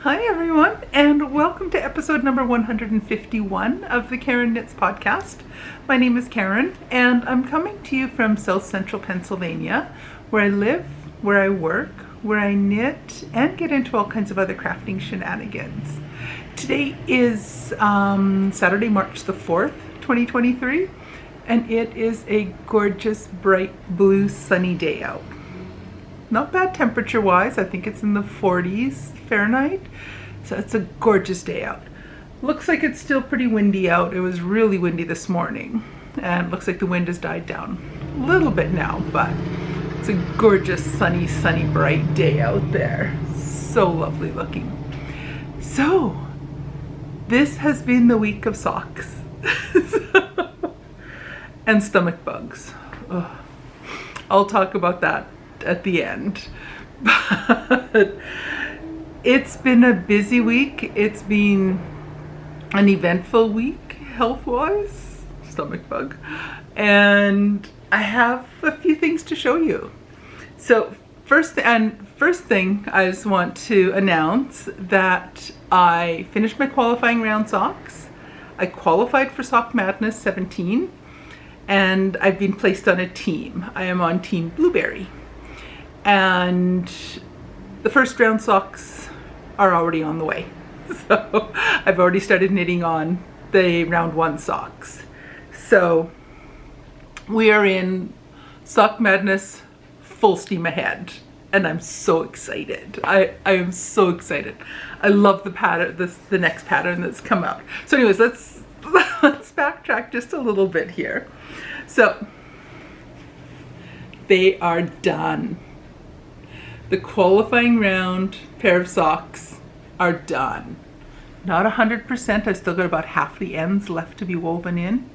Hi everyone, and welcome to episode number 151 of the Karen Knits podcast. My name is Karen, and I'm coming to you from South Central Pennsylvania, where I live, where I work, where I knit, and get into all kinds of other crafting shenanigans. Today is Saturday, March the 4th, 2023, and it is a gorgeous, bright blue, sunny day out. Not bad temperature-wise. I think it's in the 40s Fahrenheit. So it's a gorgeous day out. Looks like it's still pretty windy out. It was really windy this morning. And it looks like the wind has died down a little bit now, but it's a gorgeous, sunny, bright day out there. So lovely looking. So, this has been the week of socks. And stomach bugs. Ugh. I'll talk about that at the end. But it's been a busy week. It's been an eventful week health-wise, stomach bug, and I have a few things to show you. So first thing I just want to announce that I finished my qualifying round socks. I qualified for Sock Madness 17 and I've been placed on a team. I am on Team Blueberry. And the first round socks are already on the way. So I've already started knitting on the round one socks. So we are in Sock Madness full steam ahead. And I'm so excited. I am so excited. I love the pattern, the next pattern that's come out. So anyways, let's backtrack just a little bit here. So they are done. The qualifying round pair of socks are done. Not 100%, I've still got about half the ends left to be woven in.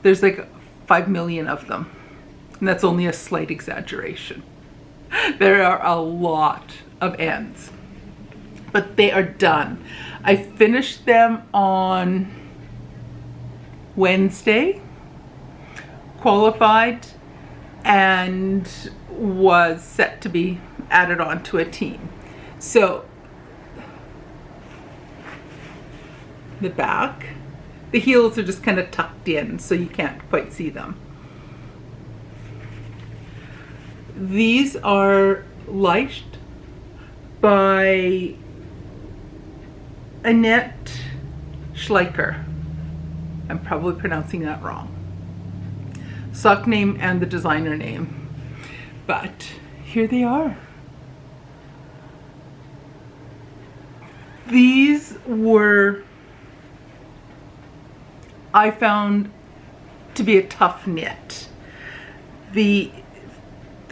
There's like 5 million of them, and that's only a slight exaggeration. There are a lot of ends, but they are done. I finished them on Wednesday, qualified, and was set to be added on to a team. So the back, the heels are just kind of tucked in so you can't quite see them. These are liched by Annette Schleicher. I'm probably pronouncing that wrong. Sock name and the designer name. But here they are. These were, I found, to be a tough knit. The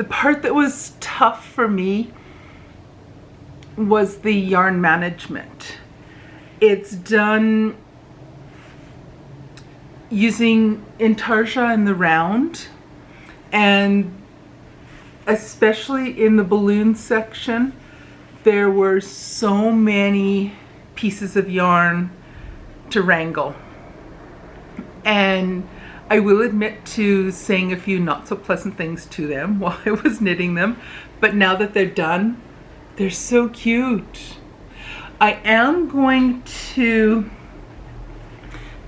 part that was tough for me was the yarn management. It's done using intarsia in the round, and especially in the balloon section, there were so many pieces of yarn to wrangle. And I will admit to saying a few not so pleasant things to them while I was knitting them, but now that they're done, they're so cute. I am going to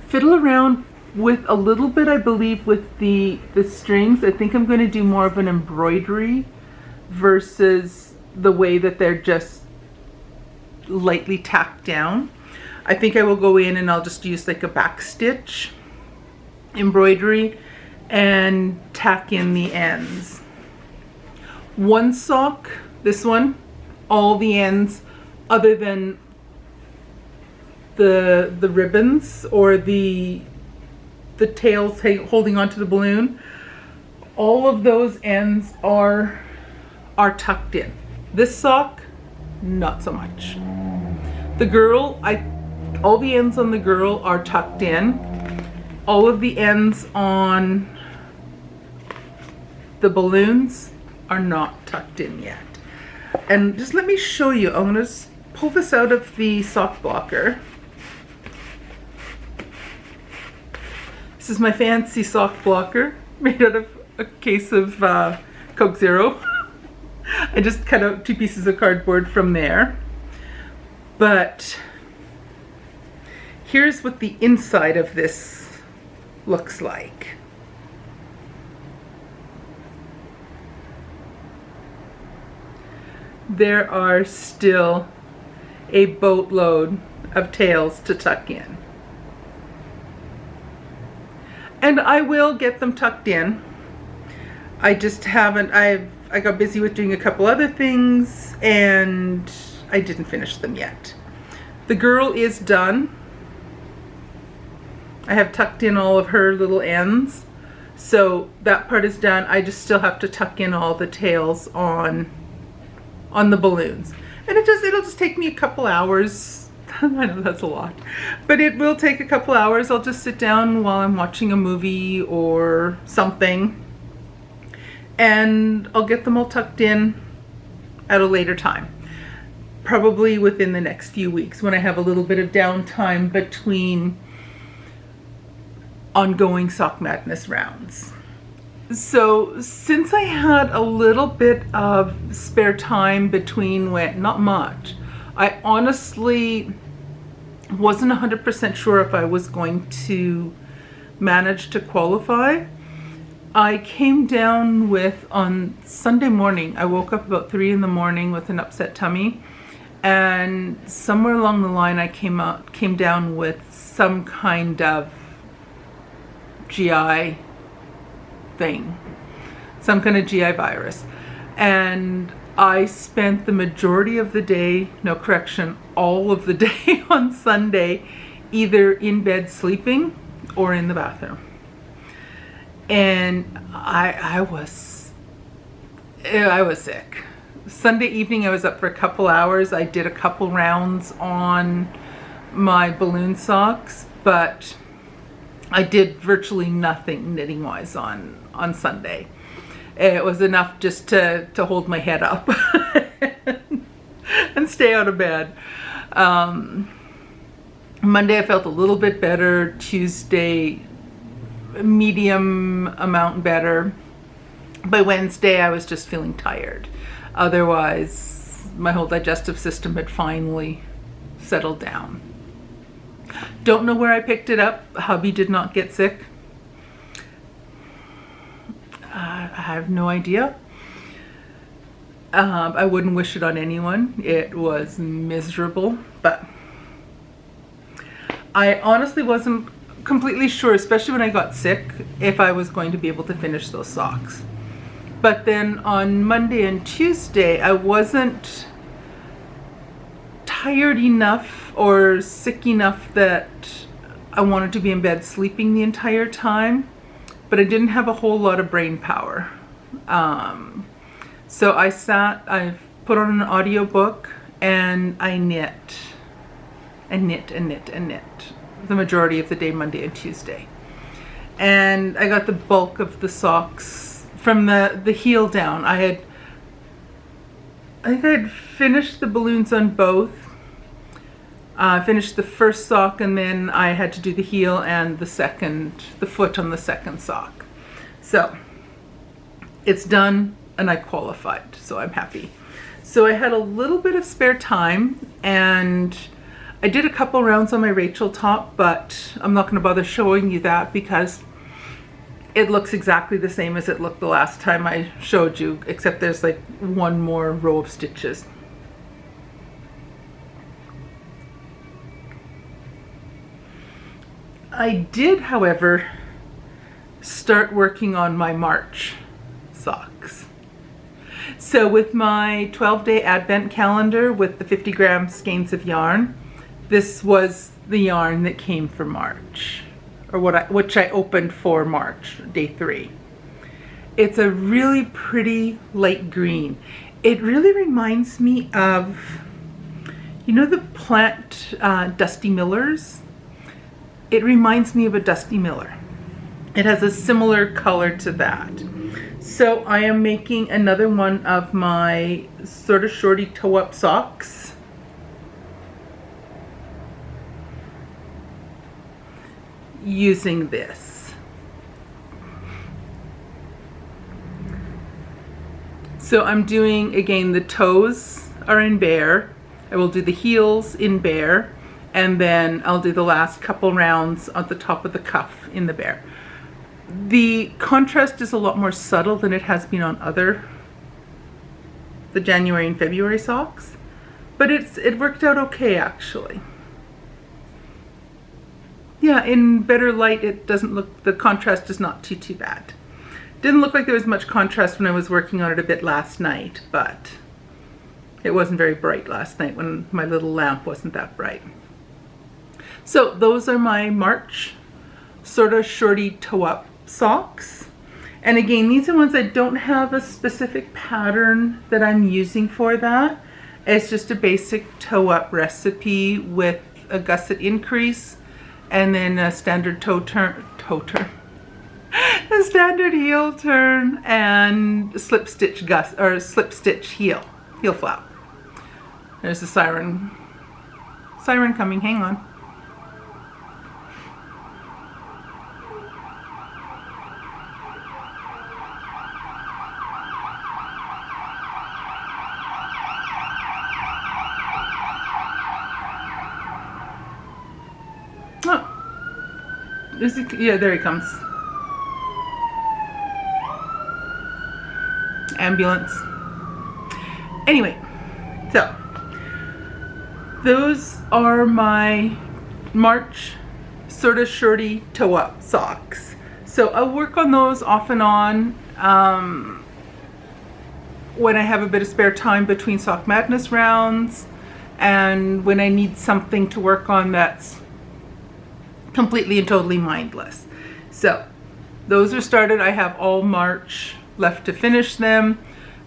fiddle around with a little bit, I believe, with the strings. I think I'm going to do more of an embroidery versus the way that they're just lightly tacked down. I think I will go in and I'll just use like a back stitch embroidery and tack in the ends. One sock, this one, all the ends other than the ribbons or the tails holding onto the balloon, all of those ends are tucked in. This sock, not so much. The girl, all the ends on the girl are tucked in. All of the ends on the balloons are not tucked in yet. And just let me show you. I'm going to pull this out of the sock blocker. This is my fancy sock blocker made out of a case of Coke Zero. I just cut out 2 pieces of cardboard from there. But here's what the inside of this looks like. There are still a boatload of tails to tuck in. And I will get them tucked in. I just haven't, I got busy with doing a couple other things and I didn't finish them yet. The girl is done. I have tucked in all of her little ends. So that part is done. I just still have to tuck in all the tails on the balloons. And it'll just take me a couple hours. I know that's a lot, but it will take a couple hours. I'll just sit down while I'm watching a movie or something and I'll get them all tucked in at a later time. Probably within the next few weeks when I have a little bit of downtime between ongoing Sock Madness rounds. So since I had a little bit of spare time between when, not much, I honestly wasn't 100% sure if I was going to manage to qualify. I came down with, on Sunday morning, I woke up about 3 in the morning with an upset tummy, and somewhere along the line I came down with some kind of GI thing, some kind of GI virus, and I spent the majority of the day, no correction, all of the day on Sunday either in bed sleeping or in the bathroom. And I was sick. Sunday evening I was up for a couple hours. I did a couple rounds on my balloon socks, but I did virtually nothing knitting wise on Sunday. It was enough just to hold my head up and stay out of bed. Monday I felt a little bit better. Tuesday, medium amount better. By Wednesday I was just feeling tired. Otherwise, my whole digestive system had finally settled down. Don't know where I picked it up. Hubby did not get sick. I have no idea. I wouldn't wish it on anyone. It was miserable, but I honestly wasn't completely sure, especially when I got sick, if I was going to be able to finish those socks. But then on Monday and Tuesday, I wasn't tired enough or sick enough that I wanted to be in bed sleeping the entire time, but I didn't have a whole lot of brain power. So I put on an audiobook and I knit the majority of the day, Monday and Tuesday. And I got the bulk of the socks from the heel down. I think I had finished the balloons on both. Finished the first sock and then I had to do the heel and the foot on the second sock. So it's done and I qualified, so I'm happy. So I had a little bit of spare time and I did a couple rounds on my Rachel top, but I'm not going to bother showing you that because it looks exactly the same as it looked the last time I showed you, except there's like one more row of stitches. I did, however, start working on my March socks. So with my 12-day advent calendar with the 50-gram skeins of yarn, this was the yarn that came for March, or which I opened for March, day 3. It's a really pretty light green. It really reminds me of, you know, the plant Dusty Millers? It reminds me of a Dusty Miller. It has a similar color to that. So I am making another one of my sort of shorty toe-up socks. Using this. So I'm doing, again, the toes are in bare. I will do the heels in bare, and then I'll do the last couple rounds at the top of the cuff in the bare. The contrast is a lot more subtle than it has been on the January and February socks, but it worked out okay actually. Yeah, in better light it doesn't look, the contrast is not too bad. Didn't look like there was much contrast when I was working on it a bit last night, but it wasn't very bright last night when my little lamp wasn't that bright. So those are my March sort of shorty toe-up socks. And again, these are ones I don't have a specific pattern that I'm using for that. It's just a basic toe-up recipe with a gusset increase and then a standard toe turn, a standard heel turn and slip stitch heel flap. There's the siren coming, hang on. Oh, is he, yeah, there he comes. Ambulance. Anyway, so those are my March sort of shorty toe-up socks. So I'll work on those off and on when I have a bit of spare time between Sock Madness rounds and when I need something to work on that's completely and totally mindless. So those are started. I have all March left to finish them.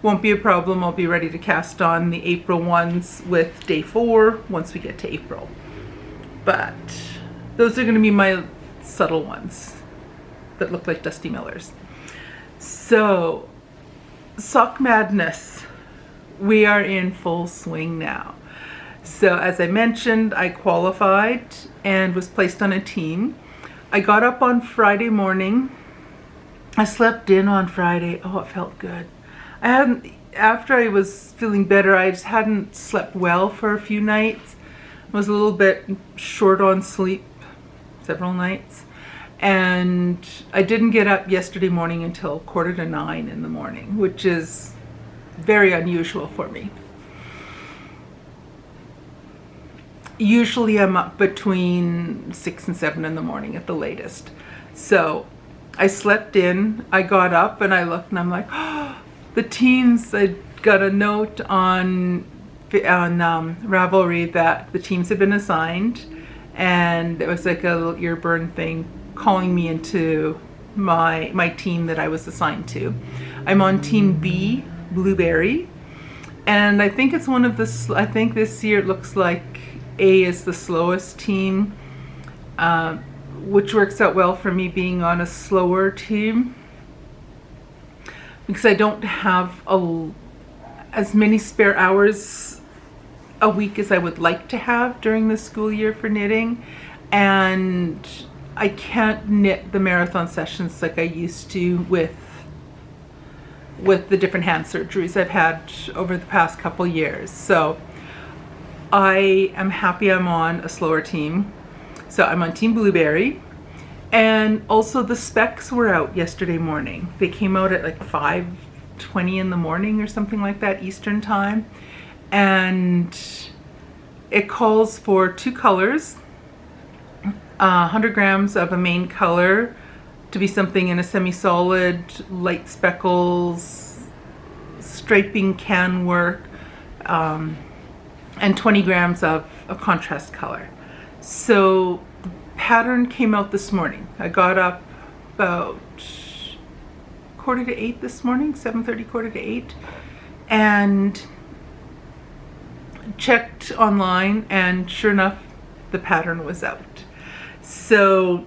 Won't be a problem. I'll be ready to cast on the April ones with day 4 once we get to April. But those are going to be my subtle ones that look like Dusty Millers. So Sock Madness, we are in full swing now. So as I mentioned, I qualified and was placed on a team. I got up on Friday morning. I slept in on Friday. Oh, it felt good. After I was feeling better, I just hadn't slept well for a few nights. I was a little bit short on sleep several nights. And I didn't get up yesterday morning until 8:45 in the morning, which is very unusual for me. Usually I'm up between 6 and 7 in the morning at the latest. So I slept in, I got up and I looked and I'm like, oh, the teams, I got a note on Ravelry that the teams had been assigned, and it was like a little ear burn thing calling me into my team that I was assigned to. I'm on team B, Blueberry, and I think it's one of the, I think this year it looks like A is the slowest team, which works out well for me being on a slower team because I don't have as many spare hours a week as I would like to have during the school year for knitting, and I can't knit the marathon sessions like I used to with the different hand surgeries I've had over the past couple years. So I am happy I'm on a slower team. So I'm on Team Blueberry, and also the specs were out yesterday morning. They came out at like 5:20 in the morning or something like that Eastern time, and it calls for 2 colors, 100 grams of a main color to be something in a semi-solid, light speckles, striping can work, and 20 grams of a contrast color. So the pattern came out this morning. I got up about 7:45 this morning, 7:30, 7:45, and checked online, and sure enough, the pattern was out. So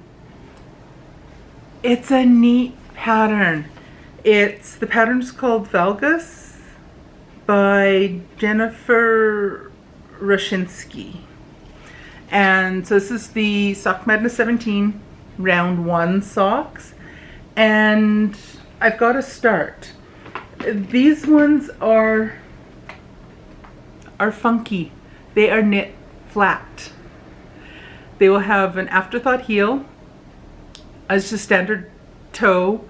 it's a neat pattern. The pattern's called Valgus by Jennifer Rashinsky. And so this is the Sock Madness 17 round 1 socks, and I've got to start. These ones are funky. they are knit flat. They will have an afterthought heel as just standard toe,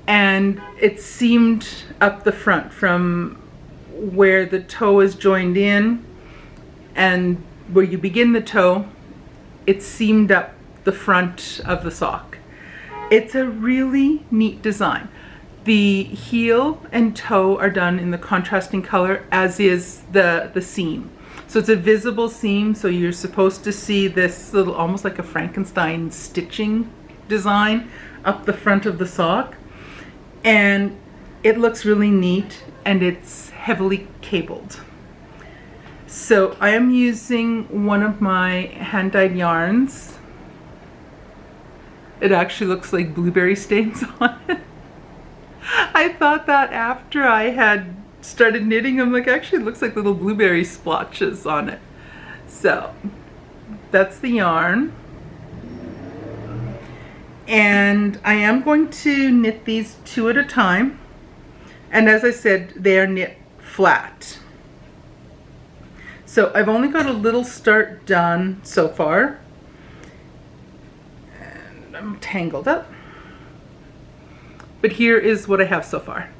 and it's seamed up the front from where the toe is joined in and where you begin the toe. It's seamed up the front of the sock. It's a really neat design. The heel and toe are done in the contrasting color, as is the seam. So it's a visible seam, so you're supposed to see this little, almost like a Frankenstein stitching design up the front of the sock. And it looks really neat, and it's heavily cabled. So I am using one of my hand-dyed yarns. It actually looks like blueberry stains on it. I thought that after I had started knitting, I'm like, actually it looks like little blueberry splotches on it. So that's the yarn. And I am going to knit these 2 at a time. And as I said, they are knit flat. So I've only got a little start done so far. And I'm tangled up. But here is what I have so far.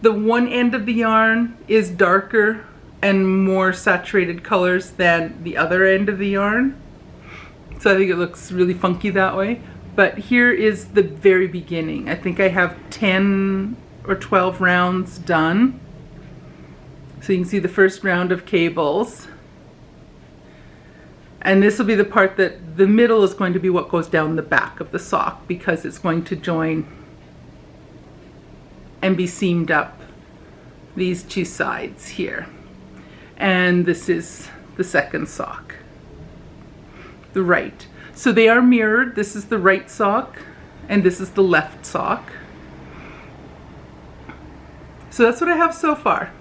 The one end of the yarn is darker and more saturated colors than the other end of the yarn. So I think it looks really funky that way. But here is the very beginning. I think I have 10 or 12 rounds done. So you can see the first round of cables. And this will be the part that the middle is going to be what goes down the back of the sock, because it's going to join and be seamed up these 2 sides here. And this is the second sock, the right. So they are mirrored. This is the right sock and this is the left sock. So that's what I have so far.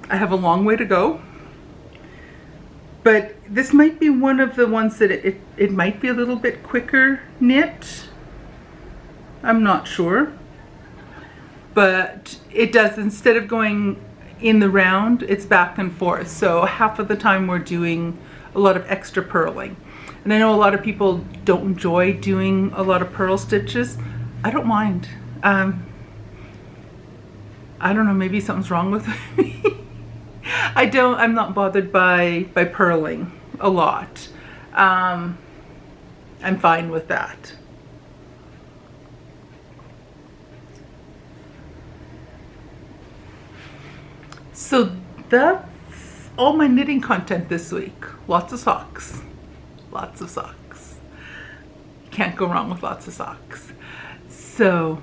I have a long way to go, but this might be one of the ones that it might be a little bit quicker knit. I'm not sure, but it does, instead of going in the round, it's back and forth. So half of the time we're doing a lot of extra purling. And I know a lot of people don't enjoy doing a lot of purl stitches. I don't mind. I don't know, maybe something's wrong with me. I'm not bothered by purling a lot. I'm fine with that. So that's all my knitting content this week. Lots of socks. Lots of socks. Can't go wrong with lots of socks. So,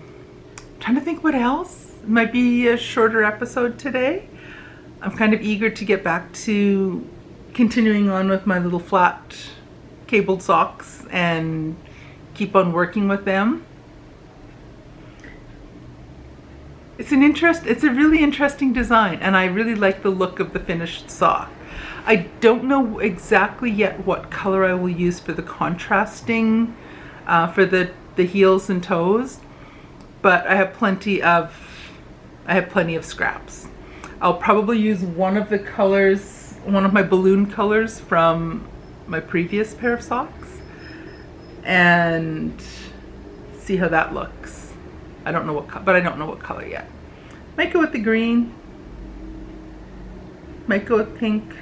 I'm trying to think what else. It might be a shorter episode today. I'm kind of eager to get back to continuing on with my little flat cabled socks and keep on working with them. It's a really interesting design, and I really like the look of the finished sock. I don't know exactly yet what color I will use for the contrasting for the heels and toes, but I have plenty of scraps. I'll probably use one of the colors, one of my balloon colors from my previous pair of socks, and see how that looks. I don't know but I don't know what color yet. Might go with the green. Might go with pink.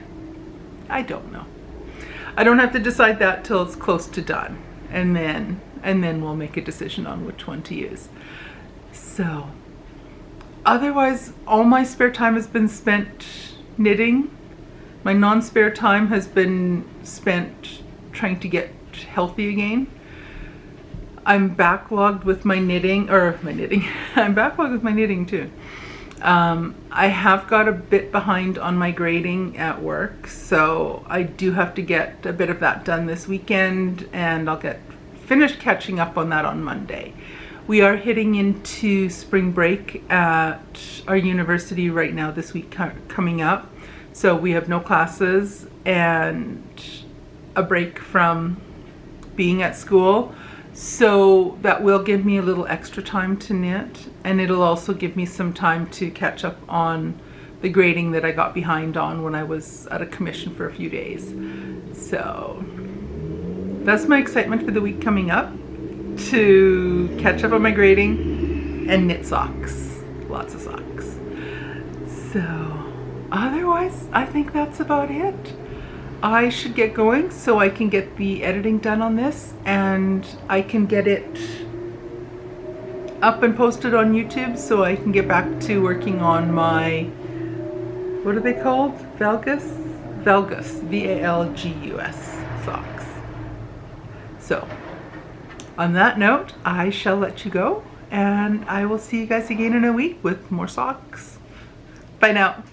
I don't know. I don't have to decide that till it's close to done, and then we'll make a decision on which one to use. So, otherwise, all my spare time has been spent knitting. My non-spare time has been spent trying to get healthy again. I'm backlogged with my knitting. I'm backlogged with my knitting too. I have got a bit behind on my grading at work, so I do have to get a bit of that done this weekend, and I'll get finished catching up on that on Monday. We are heading into spring break at our university right now this week coming up, so we have no classes and a break from being at school. So that will give me a little extra time to knit, and it'll also give me some time to catch up on the grading that I got behind on when I was at a commission for a few days. So that's my excitement for the week coming up, to catch up on my grading and knit socks, lots of socks. So otherwise, I think that's about it. I should get going so I can get the editing done on this, and I can get it up and posted on YouTube, so I can get back to working on my, what are they called? Valgus, V-A-L-G-U-S socks. So on that note, I shall let you go, and I will see you guys again in a week with more socks. Bye now.